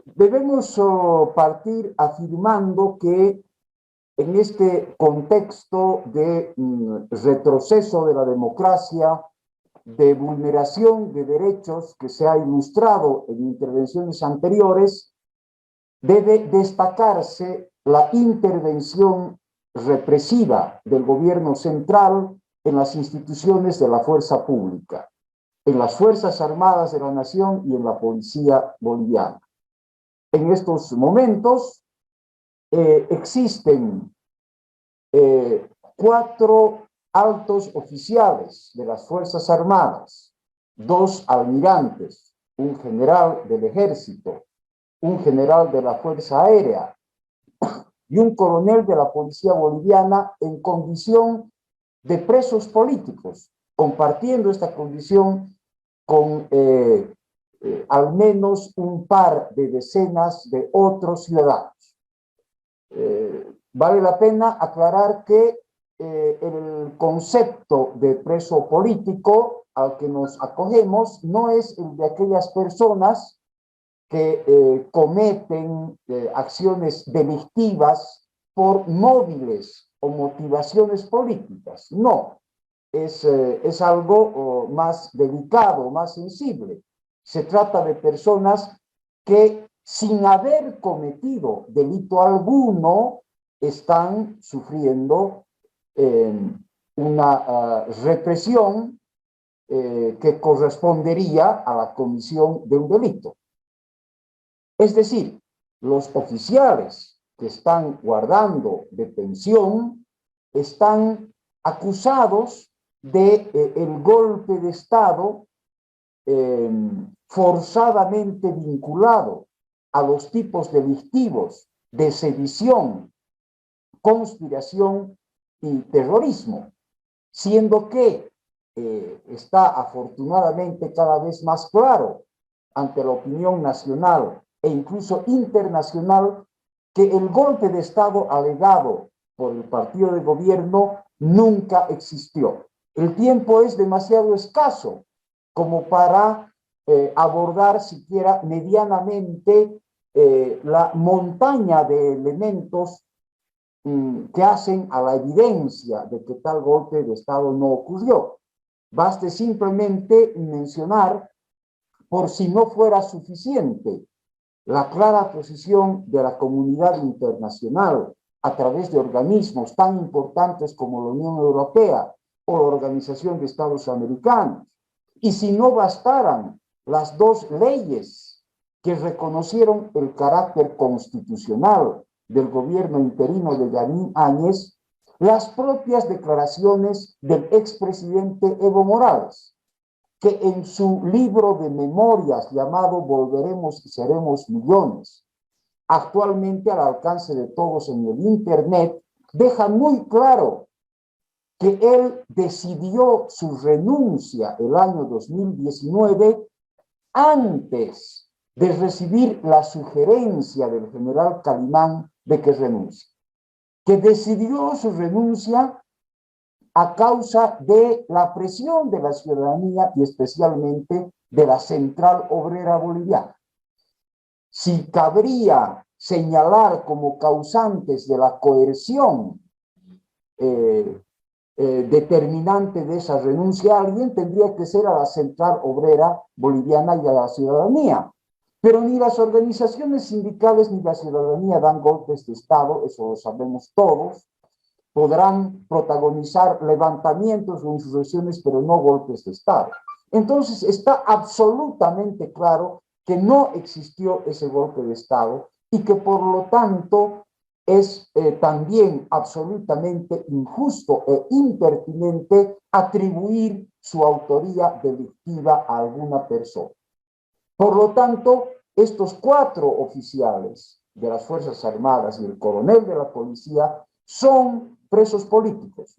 Debemos partir afirmando que en este contexto de retroceso de la democracia, de vulneración de derechos que se ha ilustrado en intervenciones anteriores, debe destacarse la intervención represiva del gobierno central en las instituciones de la fuerza pública, en las Fuerzas Armadas de la Nación y en la Policía Boliviana. En estos momentos existen 4 altos oficiales de las Fuerzas Armadas, 2 almirantes, un general del Ejército, un general de la Fuerza Aérea y un coronel de la Policía Boliviana en condición de presos políticos, compartiendo esta condición con al menos un par de decenas de otros ciudadanos. Vale la pena aclarar que el concepto de preso político al que nos acogemos no es el de aquellas personas que cometen acciones delictivas por móviles o motivaciones políticas. No, es algo más delicado, más sensible. Se trata de personas que sin haber cometido delito alguno están sufriendo una represión que correspondería a la comisión de un delito. Es decir, los oficiales que están guardando detención están acusados de el golpe de Estado forzadamente vinculado a los tipos delictivos de sedición, conspiración y terrorismo, siendo que está afortunadamente cada vez más claro ante la opinión nacional e incluso internacional que el golpe de Estado alegado por el partido de gobierno nunca existió. El tiempo es demasiado escaso como para abordar siquiera medianamente la montaña de elementos que hacen a la evidencia de que tal golpe de Estado no ocurrió. Baste simplemente mencionar, por si no fuera suficiente, la clara posición de la comunidad internacional a través de organismos tan importantes como la Unión Europea o la Organización de Estados Americanos. Y si no bastaran las 2 leyes que reconocieron el carácter constitucional del gobierno interino de Yanín Áñez, las propias declaraciones del expresidente Evo Morales, que en su libro de memorias llamado Volveremos y Seremos Millones, actualmente al alcance de todos en el Internet, deja muy claro que él decidió su renuncia el año 2019 antes de recibir la sugerencia del general Calimán de que renuncie, que decidió su renuncia a causa de la presión de la ciudadanía y especialmente de la Central Obrera Boliviana. Si cabría señalar como causantes de la coerción determinante de esa renuncia a alguien, tendría que ser a la Central Obrera Boliviana y a la ciudadanía. Pero ni las organizaciones sindicales ni la ciudadanía dan golpes de Estado, eso lo sabemos todos. Podrán protagonizar levantamientos o insurrecciones, pero no golpes de Estado. Entonces está absolutamente claro que no existió ese golpe de Estado y que por lo tanto es también absolutamente injusto e impertinente atribuir su autoría delictiva a alguna persona. Por lo tanto, estos 4 oficiales de las Fuerzas Armadas y el coronel de la policía son presos políticos,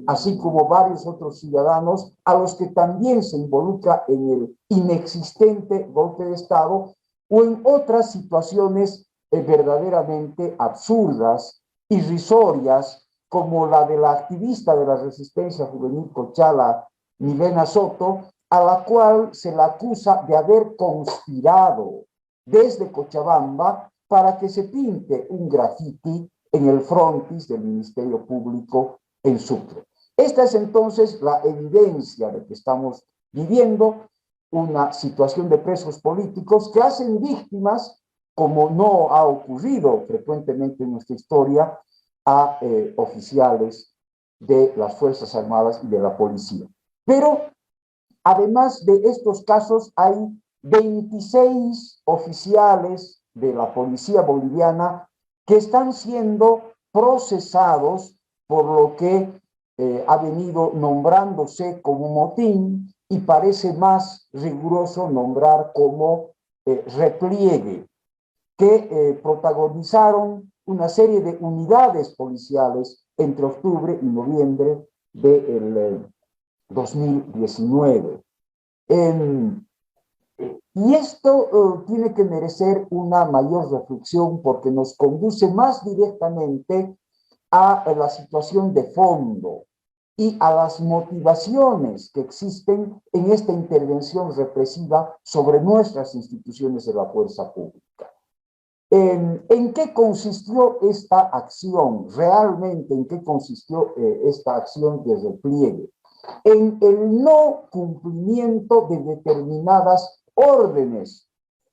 así como varios otros ciudadanos a los que también se involucra en el inexistente golpe de Estado o en otras situaciones verdaderamente absurdas, irrisorias, como la de la activista de la resistencia juvenil Cochala, Milena Soto, a la cual se la acusa de haber conspirado, desde Cochabamba para que se pinte un grafiti en el frontis del Ministerio Público en Sucre. Esta es entonces la evidencia de que estamos viviendo una situación de presos políticos que hacen víctimas, como no ha ocurrido frecuentemente en nuestra historia, a oficiales de las Fuerzas Armadas y de la policía. Pero además de estos casos, hay 26 oficiales de la policía boliviana que están siendo procesados por lo que ha venido nombrándose como motín y parece más riguroso nombrar como repliegue, que protagonizaron una serie de unidades policiales entre octubre y noviembre del 2019. Y esto tiene que merecer una mayor reflexión porque nos conduce más directamente a la situación de fondo y a las motivaciones que existen en esta intervención represiva sobre nuestras instituciones de la fuerza pública. ¿En qué consistió esta acción? Realmente, ¿en qué consistió esta acción de repliegue? En el no cumplimiento de determinadas órdenes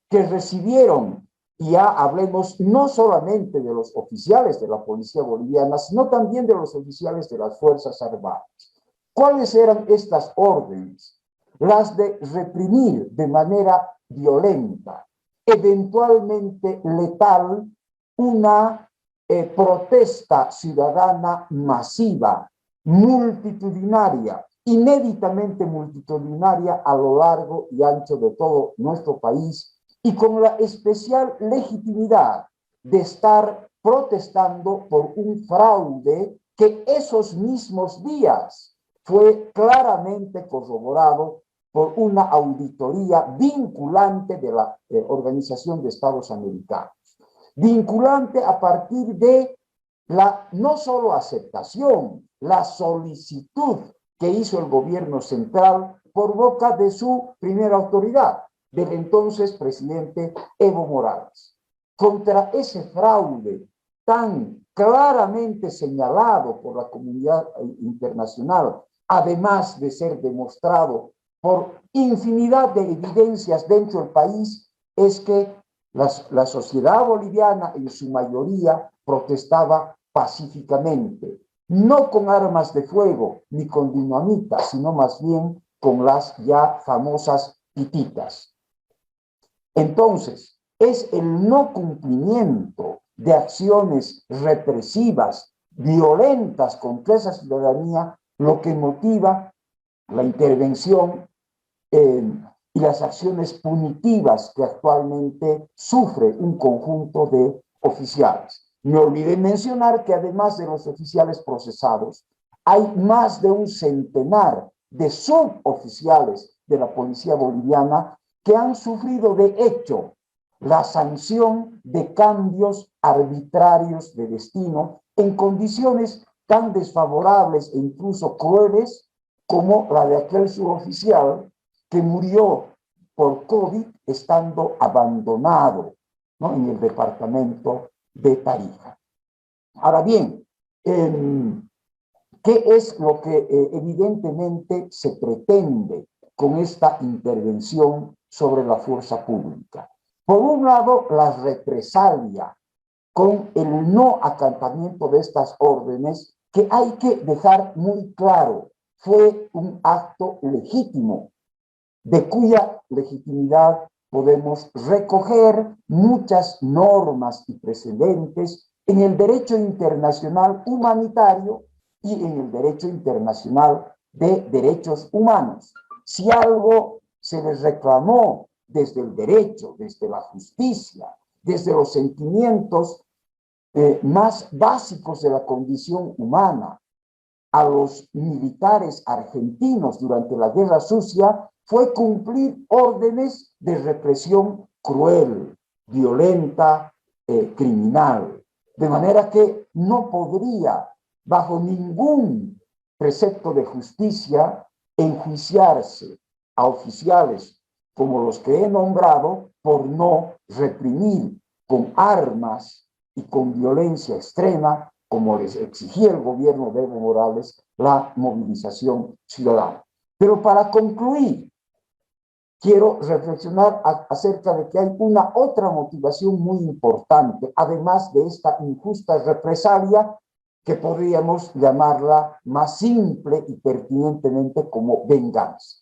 que recibieron, y ya hablemos no solamente de los oficiales de la policía boliviana, sino también de los oficiales de las Fuerzas Armadas. ¿Cuáles eran estas órdenes? Las de reprimir de manera violenta, eventualmente letal, una protesta ciudadana masiva, multitudinaria, inéditamente multitudinaria a lo largo y ancho de todo nuestro país, y con la especial legitimidad de estar protestando por un fraude que esos mismos días fue claramente corroborado por una auditoría vinculante de la Organización de Estados Americanos. Vinculante a partir de la no solo aceptación, la solicitud que hizo el gobierno central por boca de su primera autoridad, del entonces presidente Evo Morales. Contra ese fraude tan claramente señalado por la comunidad internacional, además de ser demostrado por infinidad de evidencias dentro del país, es que la sociedad boliviana en su mayoría protestaba pacíficamente, no con armas de fuego ni con dinamita, sino más bien con las ya famosas pititas. Entonces, es el no cumplimiento de acciones represivas, violentas contra esa ciudadanía, lo que motiva la intervención y las acciones punitivas que actualmente sufre un conjunto de oficiales. Me olvidé mencionar que además de los oficiales procesados, hay más de un centenar de suboficiales de la policía boliviana que han sufrido de hecho la sanción de cambios arbitrarios de destino en condiciones tan desfavorables e incluso crueles como la de aquel suboficial que murió por COVID estando abandonado, ¿no?, en el departamento de Tarija. Ahora bien, ¿qué es lo que evidentemente se pretende con esta intervención sobre la fuerza pública? Por un lado, la represalia con el no acatamiento de estas órdenes, que hay que dejar muy claro, fue un acto legítimo, de cuya legitimidad podemos recoger muchas normas y precedentes en el derecho internacional humanitario y en el derecho internacional de derechos humanos. Si algo se les reclamó desde el derecho, desde la justicia, desde los sentimientos más básicos de la condición humana, a los militares argentinos durante la Guerra Sucia, fue cumplir órdenes de represión cruel, violenta, criminal. De manera que no podría, bajo ningún precepto de justicia, enjuiciarse a oficiales como los que he nombrado por no reprimir con armas y con violencia extrema, como les exigía el gobierno de Evo Morales, la movilización ciudadana. Pero para concluir, quiero reflexionar acerca de que hay una otra motivación muy importante, además de esta injusta represalia, que podríamos llamarla más simple y pertinentemente como venganza.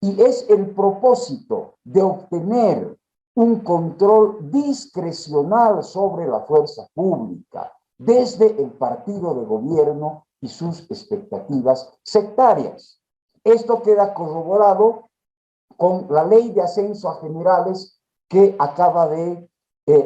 Y es el propósito de obtener un control discrecional sobre la fuerza pública desde el partido de gobierno y sus expectativas sectarias. Esto queda corroborado con la ley de ascenso a generales que acaba de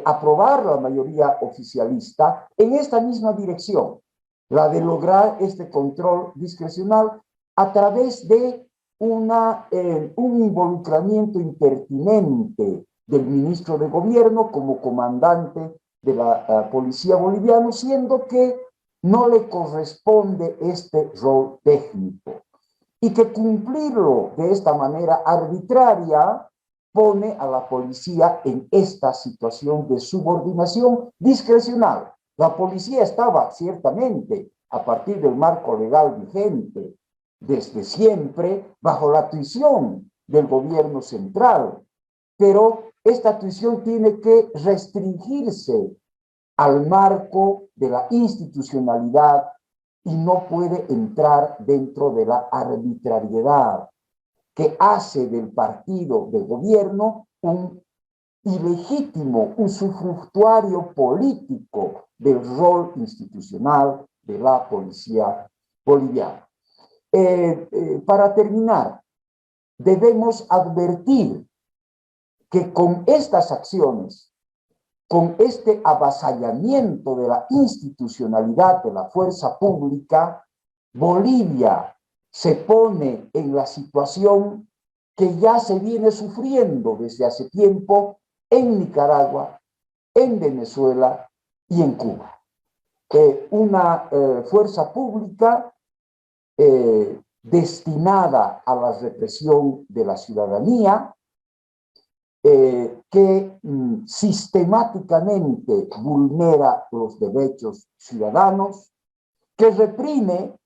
aprobar la mayoría oficialista en esta misma dirección, la de lograr este control discrecional a través de un involucramiento impertinente del ministro de gobierno como comandante de la policía boliviana, siendo que no le corresponde este rol técnico y que cumplirlo de esta manera arbitraria pone a la policía en esta situación de subordinación discrecional. La policía estaba ciertamente, a partir del marco legal vigente, desde siempre, bajo la tuición del gobierno central, pero esta tuición tiene que restringirse al marco de la institucionalidad y no puede entrar dentro de la arbitrariedad que hace del partido de gobierno un ilegítimo, usufructuario político del rol institucional de la policía boliviana. Para terminar, debemos advertir que con estas acciones, con este avasallamiento de la institucionalidad de la fuerza pública, Bolivia se pone en la situación que ya se viene sufriendo desde hace tiempo en Nicaragua, en Venezuela y en Cuba. Una fuerza pública destinada a la represión de la ciudadanía, que sistemáticamente vulnera los derechos ciudadanos, que reprime,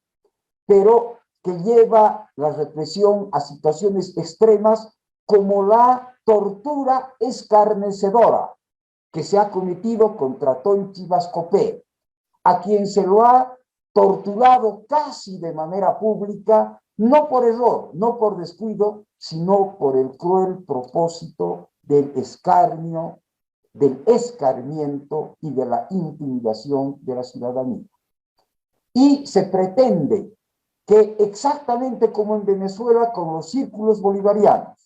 pero que lleva la represión a situaciones extremas como la tortura escarnecedora que se ha cometido contra Tonchi Vascopé, a quien se lo ha torturado casi de manera pública, no por error, no por descuido, sino por el cruel propósito del escarnio, del escarmiento y de la intimidación de la ciudadanía. Y se pretende que exactamente como en Venezuela con los círculos bolivarianos,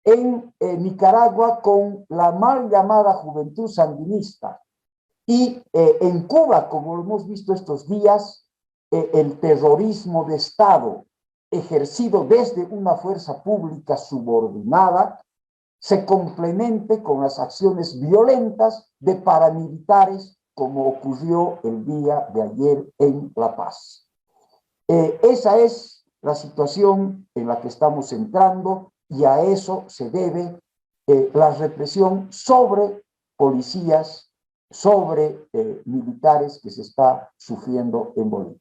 en Nicaragua con la mal llamada juventud sandinista y en Cuba, como lo hemos visto estos días, el terrorismo de Estado ejercido desde una fuerza pública subordinada se complemente con las acciones violentas de paramilitares como ocurrió el día de ayer en La Paz. Esa es la situación en la que estamos entrando y a eso se debe la represión sobre policías, sobre militares que se está sufriendo en Bolivia.